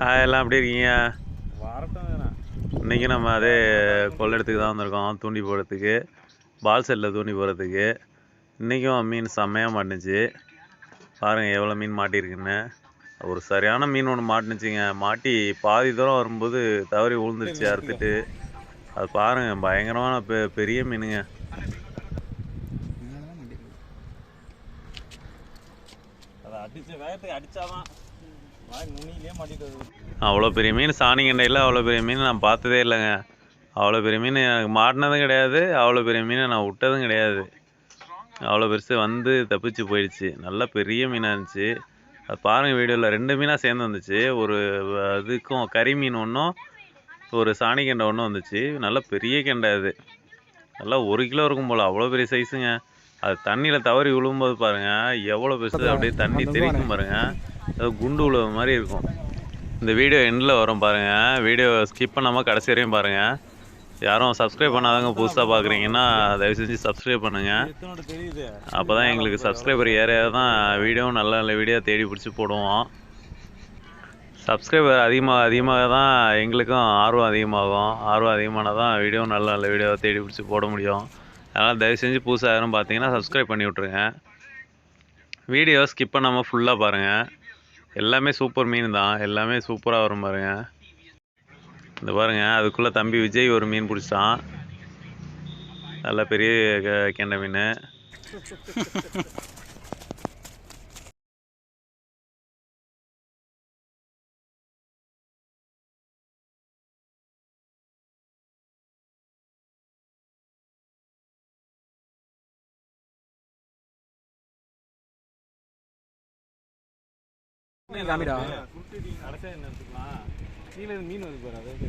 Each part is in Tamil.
எல்லாம் எப்படி இருக்கீங்க? இன்றைக்கி நம்ம அதே கொள்ளிடத்துக்கு தான் வந்திருக்கோம், தூண்டி போடுறதுக்கு, பால் செட்டில் தூண்டி போடுறதுக்கு. இன்றைக்கும் மீன் செம்மையாக மாட்டுனுச்சு. பாருங்கள் எவ்வளோ மீன் மாட்டியிருக்குன்னு. ஒரு சரியான மீன் ஒன்று மாட்டுனுச்சுங்க. மாட்டி பாதி தூரம் வரும்போது தவறி விழுந்துருச்சு அறுத்துட்டு. அது பாருங்கள் பயங்கரமான பெரிய மீனுங்க. அவ்வளோ பெரிய மீன் சாணிகண்டையில் அவ்வளோ பெரிய மீன் நான் பார்த்ததே இல்லைங்க. அவ்வளோ பெரிய மீன் எனக்கு மாட்டினதும் கிடையாது, அவ்வளோ பெரிய மீனை நான் விட்டதும் கிடையாது. அவ்வளோ பெருசு வந்து தப்பிச்சு போயிடுச்சு. நல்ல பெரிய மீனாக இருந்துச்சு. அது பாருங்கள் வீடியோவில் 2 மீனாக சேர்ந்து வந்துச்சு. ஒரு இதுக்கும் கறி மீன் ஒன்றும் ஒரு சாணி கெண்டை ஒன்றும் வந்துச்சு. நல்ல பெரிய கெண்டை அது. நல்லா 1 கிலோ இருக்கும் போல், அவ்வளோ பெரிய சைஸுங்க. அது தண்ணியில் தவறி விழும்போது பாருங்கள் எவ்வளோ பெருசு, அப்படியே தண்ணி தெரிக்கும் பாருங்கள். அது குண்டு உழுவ மாதிரி இருக்கும். இந்த வீடியோ எண்டில் வரும் பாருங்கள். வீடியோ ஸ்கிப் பண்ணாமல் கடைசி வரையும் பாருங்கள். யாரும் சப்ஸ்கிரைப் பண்ணாதவங்க புதுசாக பார்க்குறீங்கன்னா தயவு செஞ்சு சப்ஸ்கிரைப் பண்ணுங்கள். அப்போ தான் எங்களுக்கு சப்ஸ்கிரைபர் ஏரியா தான் வீடியோவும் நல்ல நல்ல வீடியோ தேடி பிடிச்சி போடுவோம். சப்ஸ்கிரைபர் அதிகமாக தான் எங்களுக்கும் ஆர்வம் அதிகமாகும். ஆர்வம் அதிகமானால் தான் வீடியோவும் நல்ல நல்ல வீடியோவை தேடி பிடிச்சி போட முடியும். அதனால் தயவு செஞ்சு புதுசாக யாரும் பார்த்தீங்கன்னா சப்ஸ்கிரைப் பண்ணி விட்ருங்க. வீடியோ ஸ்கிப் பண்ணாமல் ஃபுல்லாக பாருங்கள். எல்லாமே சூப்பர் மீன் தான், எல்லாமே சூப்பராக வரும் பாருங்கள். இந்த பாருங்கள் அதுக்குள்ளே தம்பி விஜய் ஒரு மீன் பிடிச்சான். நல்ல பெரிய கெண்டை மீன். கீழே மீன் வந்து பாரு. அதாவது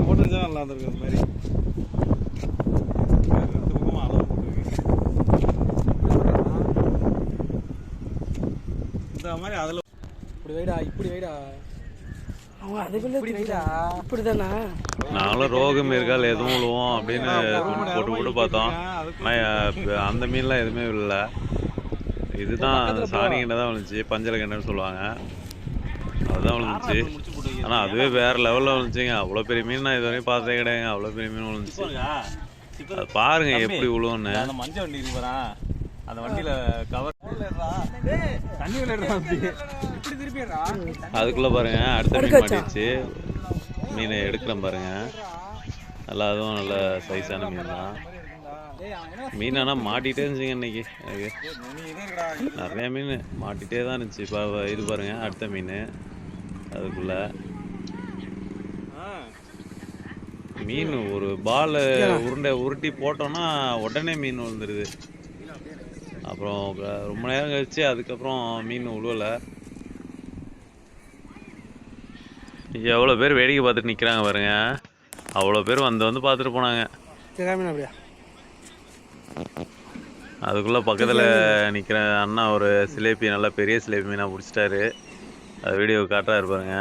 போட்டாங்க நல்லா இருந்திருக்கு. அந்த மாதிரி அளவு போட்டுருக்கு. இந்த மாதிரி அதில் இப்படி வைடா, இப்படி வைடா. நாங்களும் ரோகம் இருக்கால் எதுவும் விழுவோம் அப்படின்னு போட்டு போட்டு பார்த்தோம். ஆனால் அந்த மீன்லாம் எதுவுமே இல்லை. இதுதான் சாணி கெண்டை தான் விழுந்துச்சு, பஞ்சலை கெண்டைன்னு சொல்லுவாங்க. அதுதான் விழுந்துச்சு. ஆனால் அதுவே வேறு லெவலில் விழுந்துச்சுங்க. அவ்வளோ பெரிய மீன் நான் இது வரையும் பார்த்ததே கிடையாதுங்க. அவ்வளோ பெரிய மீன் விழுந்துச்சு. அது பாருங்க எப்படி விழுவுன்னு. மஞ்சள் வண்டி இருக்குறா, அந்த வண்டியில கவர் அதுக்குள்ள பாருங்க அடுத்த மீன் மாட்டிடுச்சு. மீனை எடுக்கிறேன் பாருங்க. நல்லா அதுவும் நல்ல சைஸான மீன் தான். மீன் ஆனால் மாட்டிகிட்டே இருந்துச்சுங்க இன்னைக்கு. நிறைய மீன் மாட்டிகிட்டே தான் இருந்துச்சு. இப்போ இது பாருங்க அடுத்த மீன். அதுக்குள்ள மீன் ஒரு பால் உருட்டி போட்டோன்னா உடனே மீன் விழுந்துருது. அப்புறம் ரொம்ப நேரம் கழிச்சு அதுக்கப்புறம் மீன் உழுவலை. எவ்வளோ பேர் வேடிக்கை பார்த்துட்டு நிற்கிறாங்க பாருங்க. அவ்வளோ பேர் வந்து பார்த்துட்டு போனாங்க. அதுக்குள்ளே பக்கத்தில் நிற்கிற அண்ணா ஒரு சிலேபி, நல்லா பெரிய சிலேபி மீனாக பிடிச்சிட்டாரு. அது வீடியோ காட்டுறாரு பாருங்க.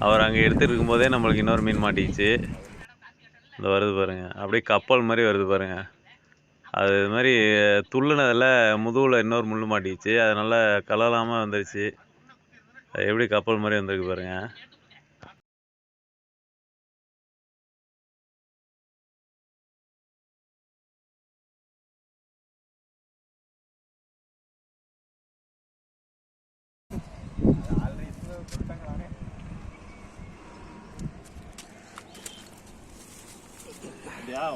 அவர் அங்கே எடுத்துகிட்டு இருக்கும்போதே நம்மளுக்கு இன்னொரு மீன் மாட்டிக்கிச்சு. இந்த வருது பாருங்க, அப்படியே கப்பல் மாதிரி வருது பாருங்க. அது இது மாதிரி துள்ளுனதில் முதுகில் இன்னொரு முள் மாட்டிக்கிச்சு. அதனால் கலலாமல் வந்துடுச்சு. அது எப்படி கப்பல் மாதிரி வந்திருக்கு பாருங்க.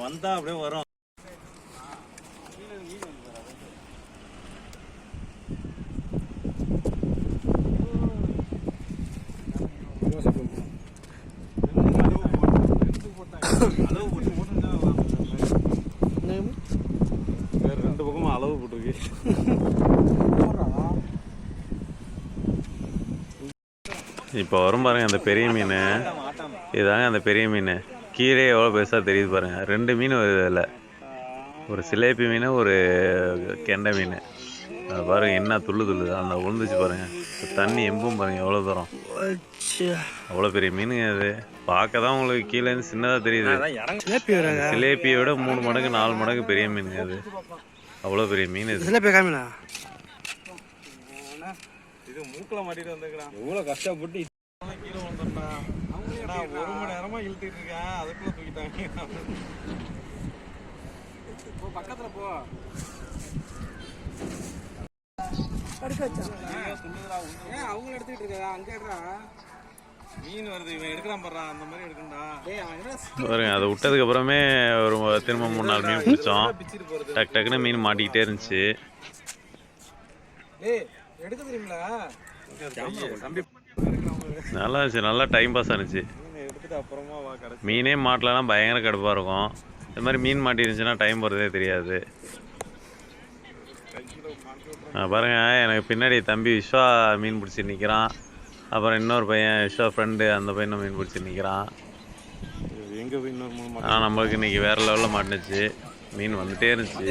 வந்தா அப்படியே வரும். ரெண்டு பக்கமும் அளவு போட்டுருக்கு. இப்போ வரும் பாருங்க அந்த பெரிய மீன். இதுதாங்க அந்த பெரிய மீன். கீழே எவ்வளோ பெருசாக தெரியுது பாருங்கள். 2 மீன் வருது அதில். ஒரு சிலேபி மீன், ஒரு கெண்டை மீன். அது பாருங்க என்ன துள்ளுது அந்த விழுந்துச்சு பாருங்க. தண்ணி எம்பும் பாருங்க எவ்வளோ தூரம். அவ்வளோ பெரிய மீனுங்க அது. பார்க்க தான் உங்களுக்கு கீழே இருந்து சின்னதாக தெரியுது. சிலேப்பியை விட 3 மடங்கு 4 மடங்கு பெரிய மீனுங்க அது. அவ்வளோ பெரிய மீன் இது. இது மூக்கில் மாட்டிட்டு வந்துக்கிறான். எவ்வளோ கஷ்டப்பட்டு கீழே வந்தோம்னா நான் 1 மணி நேரமா இழுத்துட்டு இருக்கேன், அதுக்குள்ள தூக்கிட்டாங்க. பக்கத்துல போ. அவங்க எடுத்துக்கிட்டு இருக்கா அங்க மீன் வருது, இவன் எடுக்கிறான் பாடுறான், அந்த மாதிரி எடுக்கண்டா. பாருங்க அதை விட்டதுக்கு அப்புறமே ஒரு திரும்ப 3-4 மீன் பிடிச்சோம். டக்கு டக்குன்னு மீன் மாட்டிக்கிட்டே இருந்துச்சு. எடுக்க தெரியுங்களா? நல்லா இருந்துச்சு, நல்லா டைம் பாஸ் ஆனிச்சு. மீனே மாட்டலன்னா பயங்கர கடுப்பாக இருக்கும். இந்த மாதிரி மீன் மாட்டிருந்துச்சுன்னா டைம் போகிறதே தெரியாது. பாருங்க எனக்கு பின்னாடி தம்பி விஸ்வா மீன் பிடிச்சி நிற்கிறான். அப்புறம் இன்னொரு பையன் விஸ்வா ஃப்ரெண்டு, அந்த பையனும் மீன் பிடிச்சி நிற்கிறான். ஆனால் நம்மளுக்கு இன்றைக்கி வேறு லெவலில் மாட்டினுச்சு. மீன் வந்துகிட்டே இருந்துச்சு.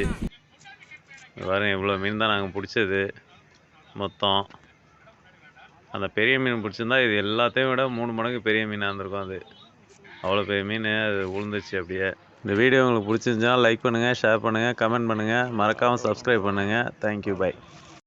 பாருங்க இவ்வளோ மீன் தான் நாங்கள் பிடிச்சது மொத்தம். அந்த பெரிய மீன் பிடிச்சிருந்தா இது எல்லாத்தையும் விட 3 மடங்கு பெரிய மீனாக இருந்திருக்கும். அது அவ்வளோ பெரிய மீன் அது விழுந்துச்சு அப்படியே. இந்த வீடியோ உங்களுக்கு பிடிச்சிருந்துச்சுன்னா லைக் பண்ணுங்கள், ஷேர் பண்ணுங்கள், கமெண்ட் பண்ணுங்கள், மறக்காமல் சப்ஸ்கிரைப் பண்ணுங்கள். Thank you, by.